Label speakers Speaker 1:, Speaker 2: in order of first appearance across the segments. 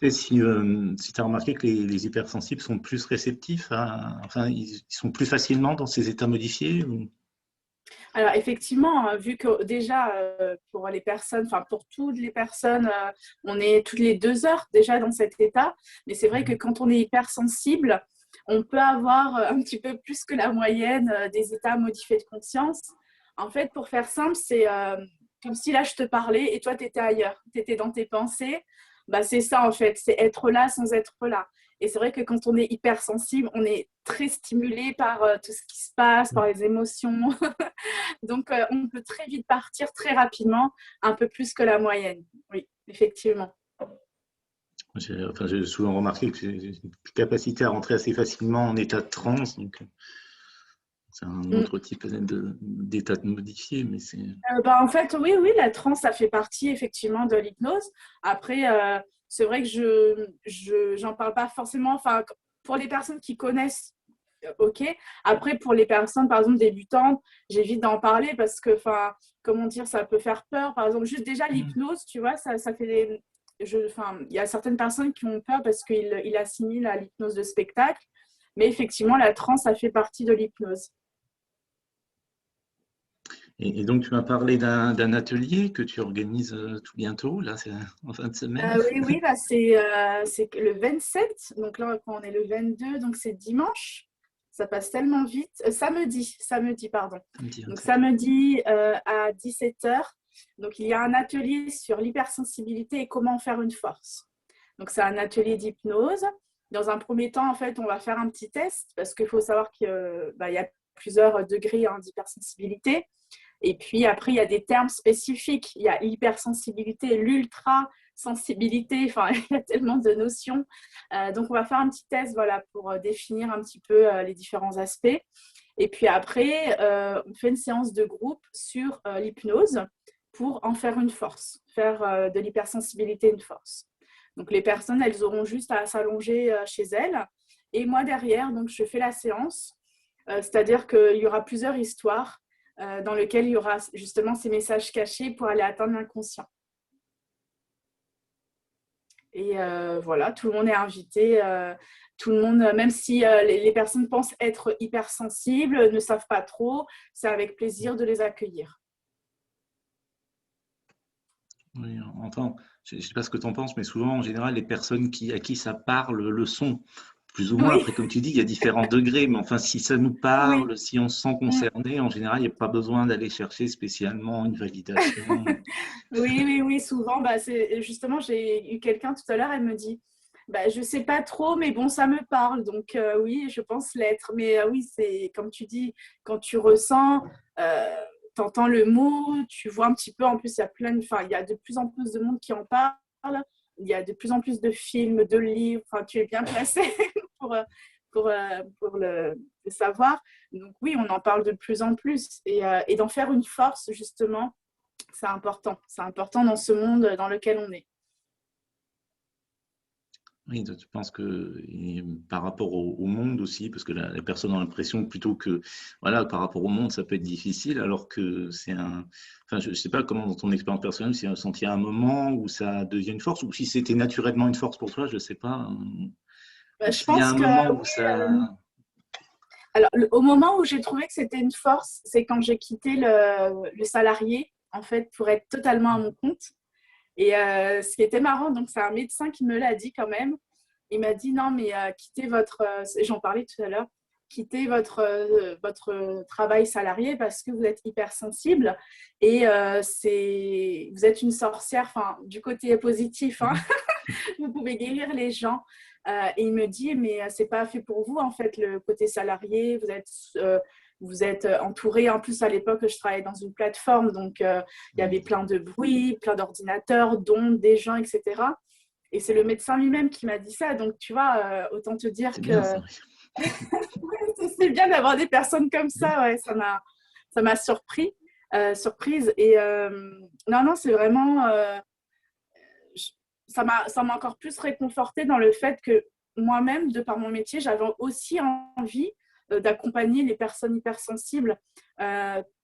Speaker 1: Et si tu as remarqué que les hypersensibles sont plus réceptifs, enfin, ils sont plus facilement dans ces états modifiés ou...
Speaker 2: Alors effectivement, vu que déjà pour les personnes, enfin pour toutes les personnes, on est toutes les 2 heures déjà dans cet état. Mais c'est vrai que quand on est hypersensible, on peut avoir un petit peu plus que la moyenne des états modifiés de conscience. En fait, pour faire simple, c'est comme si là je te parlais et toi tu étais ailleurs, tu étais dans tes pensées. Bah, c'est ça en fait, c'est être là sans être là. Et c'est vrai que quand on est hypersensible, on est très stimulé par tout ce qui se passe, par les émotions. Donc, on peut très vite partir très rapidement, un peu plus que la moyenne. Oui, effectivement.
Speaker 1: J'ai souvent remarqué que j'ai une capacité à rentrer assez facilement en état de transe, donc c'est un
Speaker 2: Mm.
Speaker 1: autre type d'état modifié, mais c'est...
Speaker 2: Bah, en fait, oui, oui, la transe, ça fait partie effectivement de l'hypnose. Après, c'est vrai que j'en parle pas forcément. Enfin, pour les personnes qui connaissent, ok. Après, pour les personnes, par exemple, débutantes, j'évite d'en parler parce que, enfin, comment dire, ça peut faire peur. Par exemple, juste déjà l'hypnose, tu vois, ça fait enfin, il y a certaines personnes qui ont peur parce qu'ils assimilent à l'hypnose de spectacle. Mais effectivement, la transe, ça fait partie de l'hypnose.
Speaker 1: Et donc, tu m'as parlé d'un atelier que tu organises tout bientôt, là, c'est en fin de semaine.
Speaker 2: Oui, oui, bah, c'est le 27. Donc là, quand on est le 22, donc c'est dimanche. Ça passe tellement vite. Samedi, pardon.
Speaker 1: Ça me dit un
Speaker 2: Donc
Speaker 1: truc.
Speaker 2: samedi à 17 h. Donc il y a un atelier sur l'hypersensibilité et comment faire une force. Donc c'est un atelier d'hypnose. Dans un premier temps, en fait, on va faire un petit test parce qu'il faut savoir qu'il y a plusieurs degrés d'hypersensibilité. Et puis après, il y a des termes spécifiques. Il y a l'hypersensibilité, l'ultra-sensibilité. Enfin, il y a tellement de notions. Donc, on va faire un petit test voilà, pour définir un petit peu les différents aspects. Et puis après, on fait une séance de groupe sur l'hypnose pour en faire une force, faire de l'hypersensibilité une force. Donc, les personnes, elles auront juste à s'allonger chez elles. Et moi, derrière, donc, je fais la séance. C'est-à-dire qu'il y aura plusieurs histoires dans lesquelles il y aura justement ces messages cachés pour aller atteindre l'inconscient. Et voilà, tout le monde est invité. Tout le monde, même si les personnes pensent être hypersensibles, ne savent pas trop, c'est avec plaisir de les accueillir.
Speaker 1: Oui, enfin, je ne sais pas ce que tu en penses, mais souvent, en général, les personnes à qui ça parle le sont, plus ou moins.
Speaker 2: Oui,
Speaker 1: Après, comme tu dis, il y a différents degrés, mais enfin, si ça nous
Speaker 2: oui.
Speaker 1: parle, si on se sent concerné, en général, il n'y a pas besoin d'aller chercher spécialement une validation.
Speaker 2: Oui, oui, oui, souvent, bah, justement, j'ai eu quelqu'un tout à l'heure, elle me dit, bah, je ne sais pas trop, mais bon, ça me parle, donc oui, je pense l'être. Mais oui, c'est comme tu dis, quand tu ressens, tu entends le mot, tu vois un petit peu, en plus, il y a de plus en plus de monde qui en parle, il y a de plus en plus de films, de livres, enfin, tu es bien placé pour, pour le savoir. Donc oui, on en parle de plus en plus, et d'en faire une force, justement. C'est important. C'est important dans ce monde dans lequel on est.
Speaker 1: Oui, tu penses que par rapport au monde aussi, parce que la personne a l'impression que plutôt que, voilà, par rapport au monde, ça peut être difficile, alors que c'est un, enfin, je ne sais pas comment dans ton expérience personnelle, si tu as senti un moment où ça devient une force, ou si c'était naturellement une force pour toi, je ne sais pas.
Speaker 2: Je
Speaker 1: S'il y a
Speaker 2: pense
Speaker 1: un
Speaker 2: que
Speaker 1: moment où
Speaker 2: oui.
Speaker 1: ça,
Speaker 2: Alors, au moment où j'ai trouvé que c'était une force, c'est quand j'ai quitté le salarié, en fait, pour être totalement à mon compte. Et ce qui était marrant, donc c'est un médecin qui me l'a dit quand même. Il m'a dit non, mais quittez j'en parlais tout à l'heure, quittez votre travail salarié parce que vous êtes hypersensible et vous êtes une sorcière, enfin, du côté positif, hein. Vous pouvez guérir les gens. Et il me dit, mais c'est pas fait pour vous, en fait, le côté salarié. Vous êtes entouré. En plus, à l'époque, je travaillais dans une plateforme, donc il y avait plein de bruit, plein d'ordinateurs, d'ondes, des gens, etc. Et c'est le médecin lui-même qui m'a dit ça. Donc, tu vois, autant te dire
Speaker 1: c'est bien
Speaker 2: que
Speaker 1: ça.
Speaker 2: c'est bien d'avoir des personnes comme ça. Ouais, ça m'a surprise. Et non, non, c'est vraiment. Ça m'a encore plus réconfortée dans le fait que moi-même, de par mon métier, j'avais aussi envie d'accompagner les personnes hypersensibles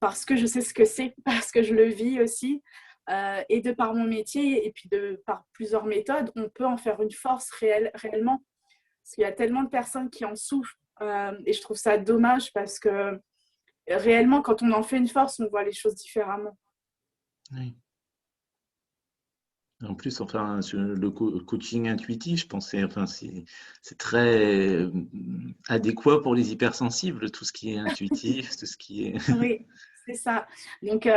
Speaker 2: parce que je sais ce que c'est, parce que je le vis aussi. et de par mon métier et puis par plusieurs méthodes, on peut en faire une force réellement. Parce qu'il y a tellement de personnes qui en souffrent et je trouve ça dommage parce que réellement, quand on en fait une force, on voit les choses différemment.
Speaker 1: Oui. En plus, enfin, sur le coaching intuitif, je pensais, enfin, c'est très adéquat pour les hypersensibles, tout ce qui est intuitif, tout ce qui est.
Speaker 2: Oui, c'est ça. Donc,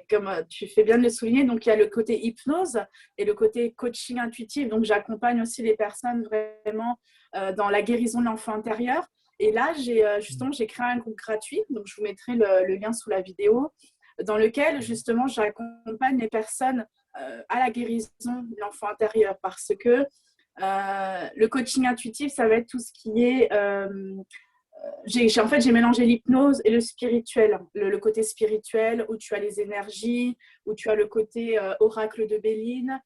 Speaker 2: comme tu fais bien de le souligner, donc il y a le côté hypnose et le côté coaching intuitif. Donc, j'accompagne aussi les personnes vraiment dans la guérison de l'enfant intérieur. Et là, justement, j'ai créé un groupe gratuit. Donc, je vous mettrai le lien sous la vidéo, dans lequel justement j'accompagne les personnes à la guérison de l'enfant intérieur, parce que le coaching intuitif, ça va être tout ce qui est en fait, j'ai mélangé l'hypnose et le spirituel. Le côté spirituel, où tu as les énergies, où tu as le côté oracle de Béline.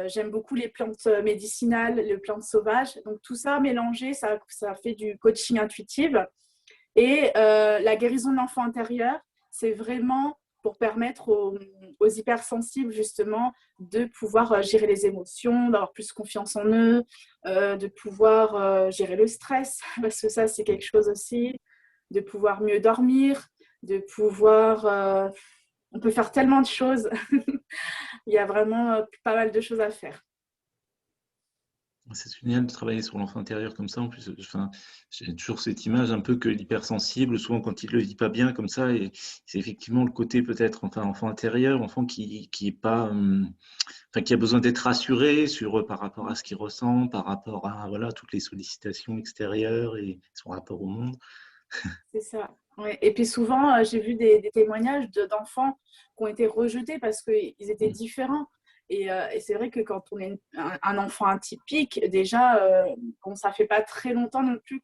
Speaker 2: J'aime beaucoup les plantes médicinales, les plantes sauvages. Donc, tout ça mélangé, ça fait du coaching intuitif. Et la guérison de l'enfant intérieur, c'est vraiment pour permettre aux hypersensibles, justement, de pouvoir gérer les émotions, d'avoir plus confiance en eux, de pouvoir gérer le stress, parce que ça, c'est quelque chose aussi, de pouvoir mieux dormir, de pouvoir... on peut faire tellement de choses. Il y a vraiment pas mal de choses à faire.
Speaker 1: C'est génial de travailler sur l'enfant intérieur comme ça. En plus, enfin, j'ai toujours cette image un peu que l'hypersensible, souvent quand il le vit pas bien comme ça, et c'est effectivement le côté peut-être, enfin, enfant intérieur, enfant qui est pas, enfin, qui a besoin d'être rassuré sur par rapport à ce qu'il ressent, par rapport à voilà toutes les sollicitations extérieures et son rapport au monde.
Speaker 2: C'est ça. Ouais. Et puis souvent, j'ai vu des témoignages d'enfants qui ont été rejetés parce qu'ils étaient différents. Et c'est vrai que quand on est un enfant atypique, déjà, bon, ça fait pas très longtemps non plus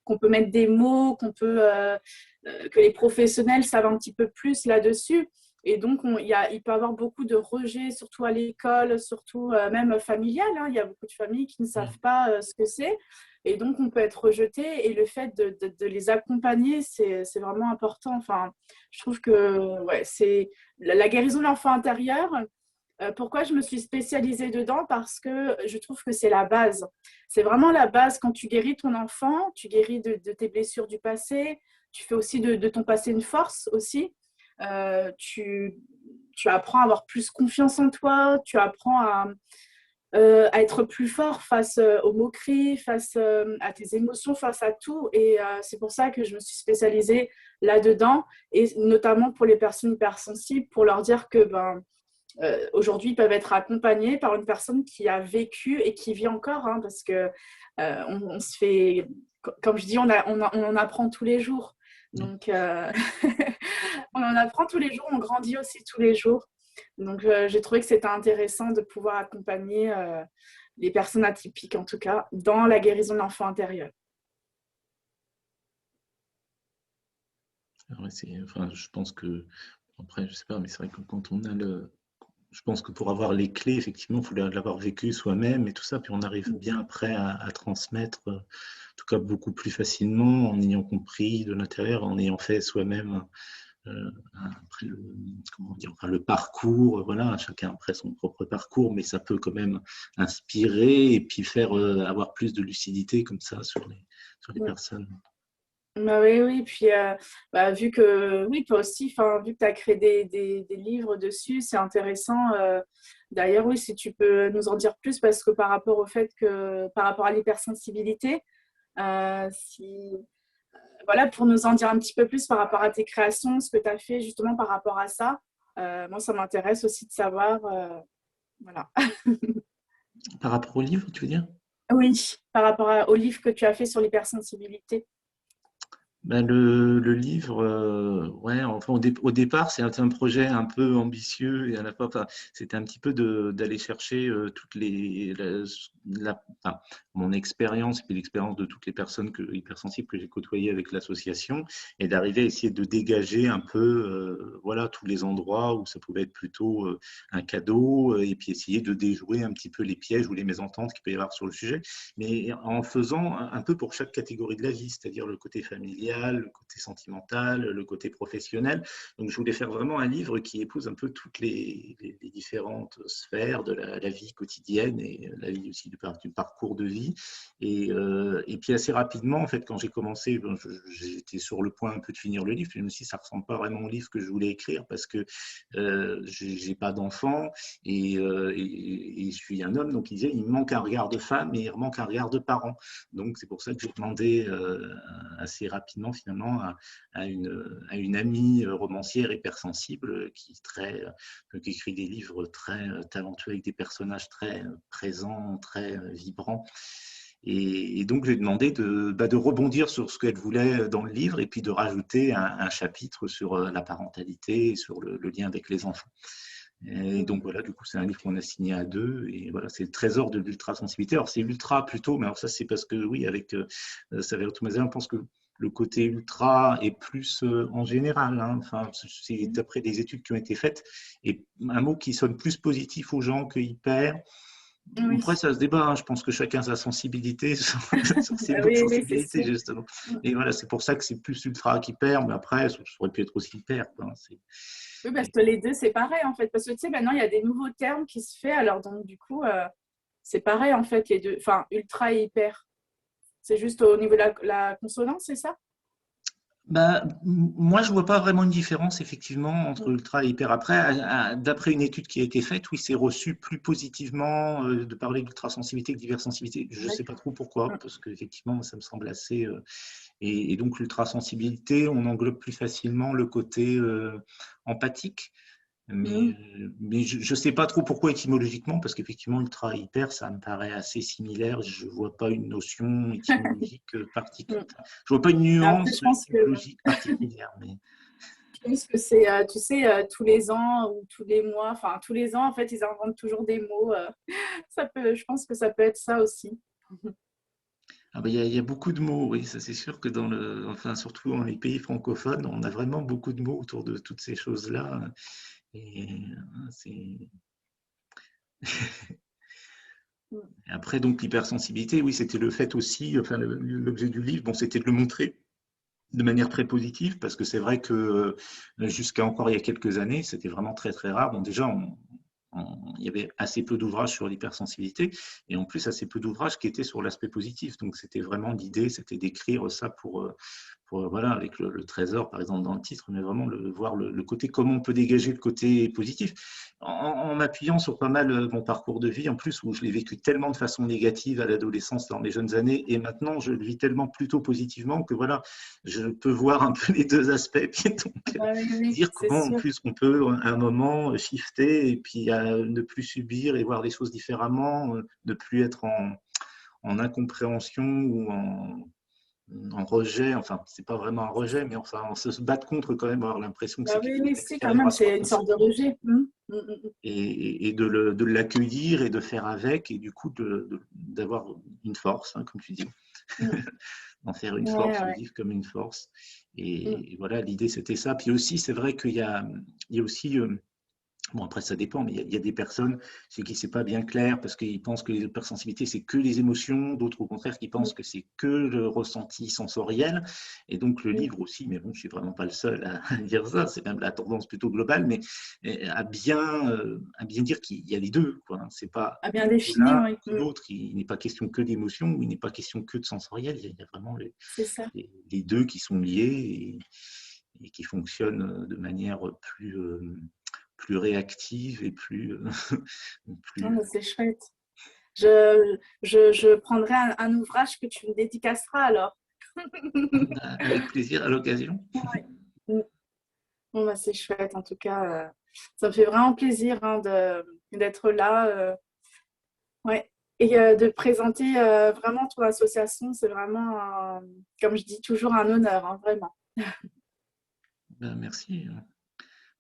Speaker 2: qu'on peut mettre des mots, que les professionnels savent un petit peu plus là-dessus. Et donc, il peut y avoir beaucoup de rejets, surtout à l'école, surtout même familial, hein. Il y a beaucoup de familles qui ne savent pas ce que c'est. Et donc, on peut être rejeté. Et le fait de les accompagner, c'est vraiment important. Enfin, je trouve que ouais, c'est la guérison de l'enfant intérieur. Pourquoi je me suis spécialisée dedans? Parce que je trouve que c'est la base. C'est vraiment la base. Quand tu guéris ton enfant, tu guéris de tes blessures du passé. Tu fais aussi de ton passé une force aussi. Tu apprends à avoir plus confiance en toi. Tu apprends à être plus fort face aux moqueries, face à tes émotions, face à tout. Et c'est pour ça que je me suis spécialisée là-dedans, et notamment pour les personnes hypersensibles, pour leur dire que aujourd'hui, ils peuvent être accompagnés par une personne qui a vécu et qui vit encore, hein, parce que on se fait, comme je dis, on en apprend tous les jours. Donc, on en apprend tous les jours, on grandit aussi tous les jours. Donc, j'ai trouvé que c'était intéressant de pouvoir accompagner les personnes atypiques, en tout cas, dans la guérison de l'enfant intérieur.
Speaker 1: Ouais, enfin, je pense que, après, je sais pas, mais c'est vrai que quand on a je pense que pour avoir les clés, effectivement, il faut l'avoir vécu soi-même et tout ça, puis on arrive bien après à transmettre, en tout cas beaucoup plus facilement, en ayant compris de l'intérieur, en ayant fait soi-même après comment dire, enfin, le parcours, voilà, chacun après son propre parcours, mais ça peut quand même inspirer et puis faire avoir plus de lucidité comme ça sur les personnes.
Speaker 2: Bah oui, oui. Puis, vu que, oui, toi aussi, vu que tu as créé des livres dessus, c'est intéressant. D'ailleurs, oui, si tu peux nous en dire plus, parce que par rapport au fait que, par rapport à l'hypersensibilité, si, voilà, pour nous en dire un petit peu plus par rapport à tes créations, ce que tu as fait justement par rapport à ça. Moi, ça m'intéresse aussi de savoir. Voilà.
Speaker 1: Par rapport au livre, tu veux dire?
Speaker 2: Oui, par rapport au livre que tu as fait sur l'hypersensibilité.
Speaker 1: Ben le livre, ouais, enfin au départ, c'est un projet un peu ambitieux et à la fois, enfin, c'était un petit peu d'aller chercher toutes enfin, mon expérience et puis l'expérience de toutes les personnes hypersensibles que j'ai côtoyées avec l'association, et d'arriver à essayer de dégager un peu, voilà, tous les endroits où ça pouvait être plutôt un cadeau, et puis essayer de déjouer un petit peu les pièges ou les mésententes qu'il peut y avoir sur le sujet, mais en faisant un peu pour chaque catégorie de la vie, c'est-à-dire le côté familial, familial, le côté sentimental, le côté professionnel. Donc, je voulais faire vraiment un livre qui épouse un peu toutes les différentes sphères de la vie quotidienne et la vie aussi du parcours de vie. Et puis, assez rapidement, en fait, quand j'ai commencé, j'étais sur le point un peu de finir le livre. Je me suis dit, ça ne ressemble pas vraiment au livre que je voulais écrire parce que je n'ai pas d'enfant et je suis un homme. Donc, il disait, il me manque un regard de femme et il manque un regard de parent. Donc, c'est pour ça que j'ai demandé assez rapidement, finalement, à une amie romancière hypersensible qui écrit des livres très talentueux avec des personnages très présents, très vibrants. Et donc, je lui ai demandé de rebondir sur ce qu'elle voulait dans le livre et puis de rajouter un chapitre sur la parentalité et sur le lien avec les enfants. Et donc voilà, du coup, c'est un livre qu'on a signé à 2. Et voilà, c'est le trésor de l'ultrasensibilité. Alors, c'est ultra plutôt, mais alors ça, c'est parce que, oui, avec Saverio Tomasello, on pense que le côté ultra est plus en général. Hein. Enfin, c'est d'après des études qui ont été faites. Et un mot qui sonne plus positif aux gens que hyper.
Speaker 2: Oui.
Speaker 1: Après, ça se débat. Hein. Je pense que chacun a sa sensibilité sur ses
Speaker 2: Oui,
Speaker 1: sensibilités, justement. Et voilà, c'est pour ça que c'est plus ultra qu'hyper. Mais après, ça aurait pu être aussi hyper. Quoi.
Speaker 2: Oui, parce que les deux, c'est pareil, en fait. Parce que, tu sais, maintenant, il y a des nouveaux termes qui se font. Alors, donc, du coup, c'est pareil, en fait, les deux. Enfin, ultra et hyper. C'est juste au niveau de la consonance, c'est ça?
Speaker 1: Moi, je ne vois pas vraiment une différence, effectivement, entre ultra et hyper. Après, d'après une étude qui a été faite, oui, c'est reçu plus positivement de parler d'ultrasensibilité que d'hypersensibilité. Je ne sais pas trop pourquoi, parce qu'effectivement, ça me semble assez… Et donc, l'ultrasensibilité, on englobe plus facilement le côté empathique. Mais je ne sais pas trop pourquoi étymologiquement, parce qu'effectivement, ultra et hyper, ça me paraît assez similaire. Je ne vois pas une notion étymologique particulière. Je ne vois pas une
Speaker 2: Après,
Speaker 1: nuance
Speaker 2: je pense que
Speaker 1: étymologique particulière. Mais…
Speaker 2: je pense que c'est, tu sais, tous les ans ou tous les mois, enfin, tous les ans, en fait, ils inventent toujours des mots. Je pense que ça peut être ça aussi.
Speaker 1: Ah ben, y a beaucoup de mots, oui, ça c'est sûr que enfin, surtout dans les pays francophones, on a vraiment beaucoup de mots autour de toutes ces choses-là. Et c'est… Après, donc, l'hypersensibilité, oui, c'était le fait aussi, enfin, l'objet du livre, bon, c'était de le montrer de manière très positive, parce que c'est vrai que jusqu'à encore il y a quelques années, c'était vraiment très, très rare. Bon, déjà, il y avait assez peu d'ouvrages sur l'hypersensibilité, et en plus, assez peu d'ouvrages qui étaient sur l'aspect positif. Donc, c'était vraiment l'idée, c'était d'écrire ça pour voilà, avec le trésor, par exemple, dans le titre, mais vraiment voir le côté, comment on peut dégager le côté positif. En m'appuyant sur pas mal mon parcours de vie, en plus, où je l'ai vécu tellement de façon négative à l'adolescence, dans mes jeunes années, et maintenant, je le vis tellement plutôt positivement que voilà, je peux voir un peu les deux aspects, puis donc dire comment, en plus, on peut, à un moment, shifter, et puis ne plus subir et voir les choses différemment, ne plus être en incompréhension ou en rejet, enfin, c'est pas vraiment un rejet, mais enfin, on se bat contre quand même, avoir l'impression que c'est quelque chose
Speaker 2: Si, quand même, c'est une sorte de rejet.
Speaker 1: Et de l'accueillir et de faire avec, et du coup, d'avoir une force, hein, comme tu dis, d'en faire une force, de vivre comme une force. Et voilà, l'idée, c'était ça. Puis aussi, c'est vrai qu'il y a aussi… Bon, après, ça dépend, mais il y a des personnes chez qui c'est pas bien clair parce qu'ils pensent que l'hypersensibilité, c'est que les émotions, d'autres au contraire qui pensent que c'est que le ressenti sensoriel. Et donc, le livre aussi, mais bon, je suis vraiment pas le seul à dire ça, c'est même la tendance plutôt globale, mais à bien dire qu'il y a les deux, quoi. C'est pas
Speaker 2: à bien définir, oui.
Speaker 1: l'autre, il n'est pas question que d'émotions, il n'est pas question que de sensoriel, il y a vraiment les deux qui sont liés et qui fonctionnent de manière plus réactive et plus…
Speaker 2: C'est chouette. Je prendrai un ouvrage que tu me dédicaceras alors.
Speaker 1: Avec plaisir, à l'occasion.
Speaker 2: Bon, c'est chouette, en tout cas. Ça me fait vraiment plaisir hein, d'être là. Ouais. Et de présenter vraiment ton association, c'est vraiment, comme je dis toujours, un honneur, hein, vraiment.
Speaker 1: Merci.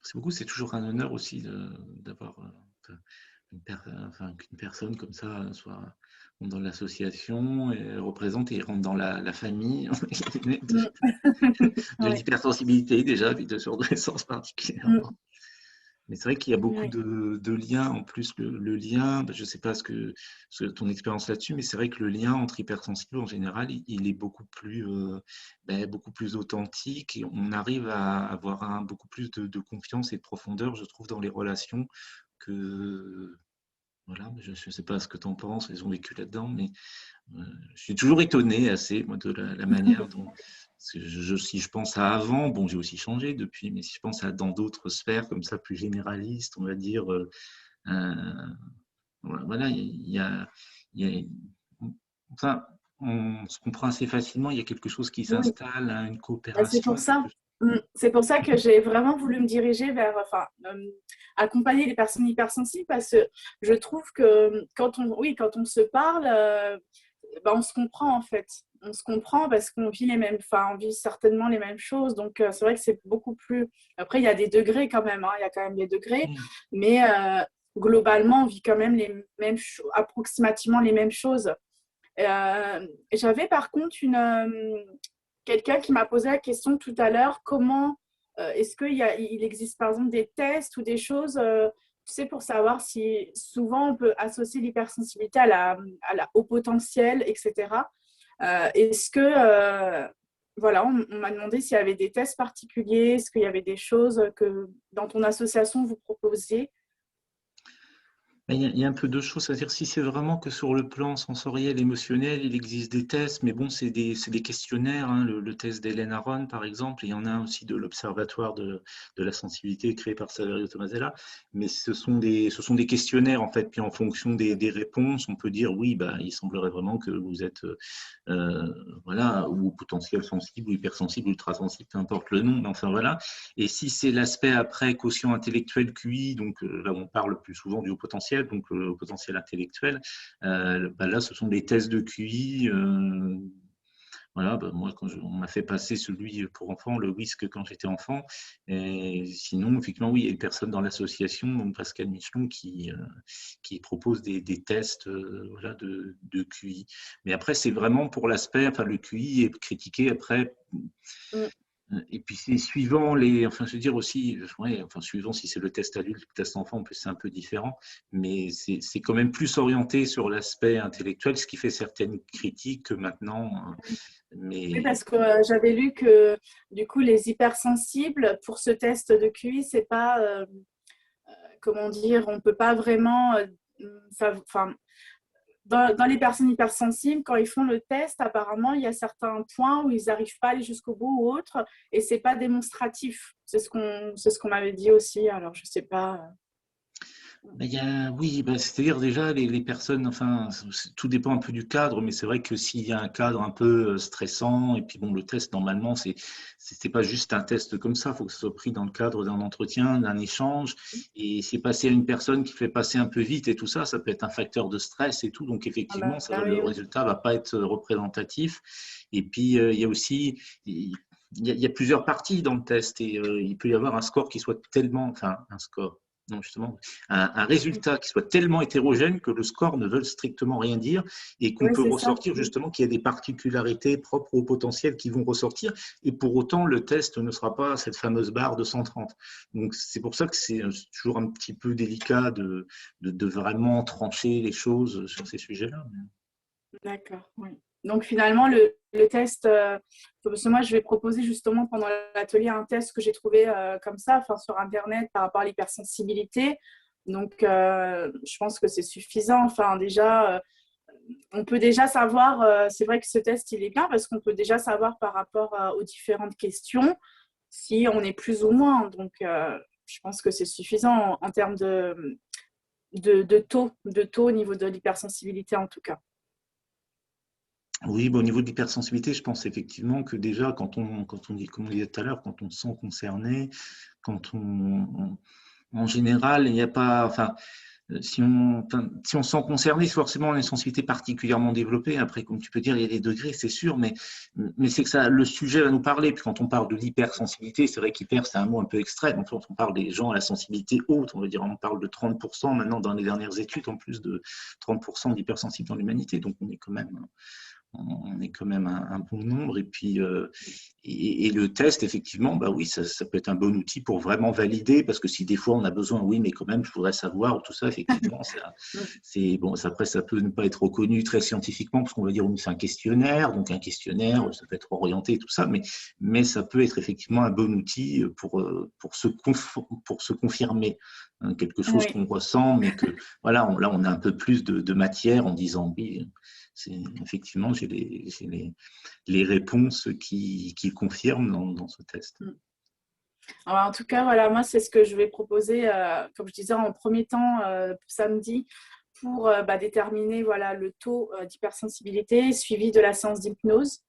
Speaker 1: Merci beaucoup. C'est toujours un honneur aussi d'avoir qu'une personne comme ça soit dans l'association et représente et rentre dans la famille de l'hypersensibilité déjà, puis de surdouessance particulièrement. Mais c'est vrai qu'il y a beaucoup
Speaker 2: Oui.
Speaker 1: de liens. En plus, le lien, je ne sais pas ton expérience là-dessus, mais c'est vrai que le lien entre hypersensibles, en général, il est beaucoup plus authentique et on arrive à avoir beaucoup plus de confiance et de profondeur, je trouve, dans les relations que… Voilà, je ne sais pas ce que tu en penses, ils ont vécu là-dedans, mais euh, je suis toujours étonné assez, moi, de la manière dont… parce que si je pense à avant, bon, j'ai aussi changé depuis, mais si je pense à dans d'autres sphères comme ça, plus généralistes, on va dire, euh, voilà, il y a- enfin, on se comprend assez facilement, il y a quelque chose qui
Speaker 2: Oui.
Speaker 1: s'installe, hein, une
Speaker 2: Ben, c'est
Speaker 1: coopération,
Speaker 2: pour ça. C'est pour ça que j'ai vraiment voulu me diriger vers, enfin, accompagner les personnes hypersensibles parce que je trouve que quand on se parle, ben, on se comprend en fait. On se comprend parce qu'on vit on vit certainement les mêmes choses. Donc, c'est vrai que c'est beaucoup plus. Après, il y a des degrés quand même, hein, il y a quand même des degrés,
Speaker 1: Mm.
Speaker 2: mais globalement, on vit quand même les mêmes approximativement les mêmes choses. J'avais par contre quelqu'un qui m'a posé la question tout à l'heure, comment est-ce il existe par exemple des tests ou des choses, tu sais, pour savoir si souvent on peut associer l'hypersensibilité au potentiel, etc. Est-ce que, voilà, on m'a demandé s'il y avait des tests particuliers, est-ce qu'il y avait des choses que dans ton association vous proposiez?
Speaker 1: Il y a un peu de choses, c'est-à-dire si c'est vraiment que sur le plan sensoriel, émotionnel, il existe des tests, mais bon, c'est des questionnaires, hein, le test d'Hélène Aron, par exemple, et il y en a un aussi de l'Observatoire de la sensibilité créé par Saverio Tomasella, mais ce sont des questionnaires, en fait, puis en fonction des réponses, on peut dire, oui, bah, il semblerait vraiment que vous êtes, euh, voilà, ou potentiel sensible, ou hypersensible, ou ultrasensible, peu importe le nom, mais enfin voilà. Et si c'est l'aspect après quotient intellectuel QI, donc là on parle plus souvent du haut potentiel, donc le potentiel intellectuel, bah là ce sont des tests de QI. Voilà, bah moi on m'a fait passer celui pour enfants, le WISC quand j'étais enfant. Et sinon, effectivement, oui, il y a une personne dans l'association, donc Pascal Michelon, qui propose des tests voilà, de QI. Mais après, c'est vraiment pour l'aspect, enfin le QI est critiqué après.
Speaker 2: Mm.
Speaker 1: Et puis c'est suivant les, enfin je veux dire aussi, ouais, enfin suivant si c'est le test adulte, le test enfant, c'est un peu différent, mais c'est quand même plus orienté sur l'aspect intellectuel, ce qui fait certaines critiques que maintenant.
Speaker 2: Oui,
Speaker 1: Mais
Speaker 2: parce que j'avais lu que du coup, les hypersensibles, pour ce test de QI, c'est pas, comment dire, on peut pas vraiment. Enfin, dans les personnes hypersensibles, quand ils font le test, apparemment, il y a certains points où ils n'arrivent pas à aller jusqu'au bout ou autre, et c'est pas démonstratif. C'est ce qu'on m'avait dit aussi. Alors, je sais pas.
Speaker 1: oui, bah, c'est-à-dire déjà les personnes, enfin, tout dépend un peu du cadre, mais c'est vrai que s'il y a un cadre un peu stressant, et puis bon, le test, normalement, c'est pas juste un test comme ça, il faut que ce soit pris dans le cadre d'un entretien, d'un échange, et c'est passé à une personne qui fait passer un peu vite et tout ça, ça peut être un facteur de stress et tout, donc
Speaker 2: Ah
Speaker 1: effectivement,
Speaker 2: bah,
Speaker 1: ça, le
Speaker 2: oui, oui.
Speaker 1: résultat va pas être représentatif. Et puis, il y a aussi, il y a plusieurs parties dans le test, et il peut y avoir un score qui soit tellement, enfin, un score. Non, justement, un résultat qui soit tellement hétérogène que le score ne veut strictement rien dire et qu'on
Speaker 2: Oui,
Speaker 1: peut
Speaker 2: c'est ça.
Speaker 1: ressortir justement qu'il y a des particularités propres au potentiel qui vont ressortir et pour autant le test ne sera pas cette fameuse barre de 130. Donc c'est pour ça que c'est toujours un petit peu délicat de vraiment trancher les choses sur ces sujets-là.
Speaker 2: D'accord, oui. Donc finalement, le test, parce que moi je vais proposer justement pendant l'atelier un test que j'ai trouvé comme ça, enfin, sur Internet par rapport à l'hypersensibilité. Donc je pense que c'est suffisant. Enfin déjà, on peut déjà savoir, c'est vrai que ce test il est bien parce qu'on peut déjà savoir par rapport aux différentes questions si on est plus ou moins. Donc je pense que c'est suffisant en termes de taux au niveau de l'hypersensibilité en tout cas.
Speaker 1: Oui, bon, au niveau de l'hypersensibilité, je pense effectivement que déjà, quand on dit, comme on disait tout à l'heure, quand on se sent concerné, quand en général, il n'y a pas, enfin, si on se sent concerné, forcément, on a une sensibilité particulièrement développée. Après, comme tu peux dire, il y a des degrés, c'est sûr, mais c'est que ça, le sujet va nous parler. Puis quand on parle de l'hypersensibilité, c'est vrai qu'hyper, c'est un mot un peu extrême. Quand on parle des gens à la sensibilité haute, on veut dire, on parle de 30% maintenant dans les dernières études, en plus de 30% d'hypersensibles dans l'humanité. Donc, on est quand même on est quand même un bon nombre. Et puis, et le test, effectivement, bah oui, ça peut être un bon outil pour vraiment valider, parce que si des fois on a besoin, oui, mais quand même, je voudrais savoir, tout ça, effectivement, c'est bon. Après, ça peut ne pas être reconnu très scientifiquement, parce qu'on va dire, oui, c'est un questionnaire, donc un questionnaire, ça peut être orienté, tout ça, mais ça peut être effectivement un bon outil pour se confirmer, hein, quelque chose
Speaker 2: Oui.
Speaker 1: qu'on ressent, mais que, voilà, là, on a un peu plus de matière en disant, oui, effectivement, j'ai les réponses qui confirment dans ce test.
Speaker 2: Alors, en tout cas, voilà, moi, c'est ce que je vais proposer, comme je disais, en premier temps, samedi, pour déterminer voilà, le taux d'hypersensibilité suivi de la séance d'hypnose.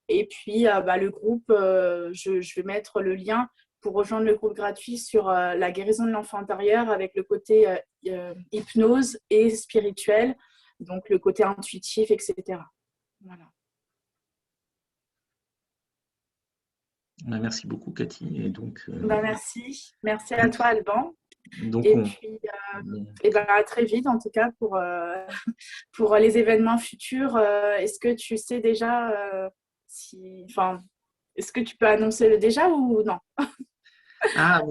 Speaker 2: Et puis, le groupe, je vais mettre le lien pour rejoindre le groupe gratuit sur la guérison de l'enfant intérieur avec le côté hypnose et spirituel, donc le côté intuitif, etc. Voilà.
Speaker 1: Merci beaucoup, Cathy. Et donc,
Speaker 2: Merci. Merci à toi, Alban.
Speaker 1: donc
Speaker 2: Et puis, à très vite, en tout cas, pour les événements futurs. Est-ce que tu sais déjà est-ce que tu peux annoncer le déjà ou non?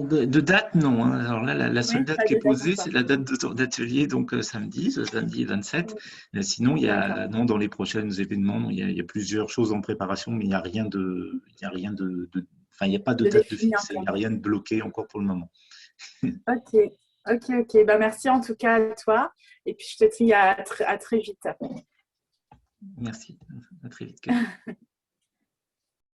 Speaker 1: de date, non, hein. Alors là, la seule
Speaker 2: Oui,
Speaker 1: date
Speaker 2: pas
Speaker 1: qui est
Speaker 2: de date
Speaker 1: posée,
Speaker 2: encore.
Speaker 1: c'est la date de ton atelier, donc samedi, ce samedi 27. Sinon,
Speaker 2: D'accord.
Speaker 1: non, dans les prochains événements, il y a plusieurs choses en préparation, mais il n'y a rien enfin, il n'y a pas de
Speaker 2: De
Speaker 1: date de
Speaker 2: définir
Speaker 1: fixe, il
Speaker 2: encore.
Speaker 1: n'y a rien de bloqué encore pour le moment.
Speaker 2: Ok, ok. Merci en tout cas à toi. Et puis, je te dis à très vite.
Speaker 1: Merci. À très vite, Cathy.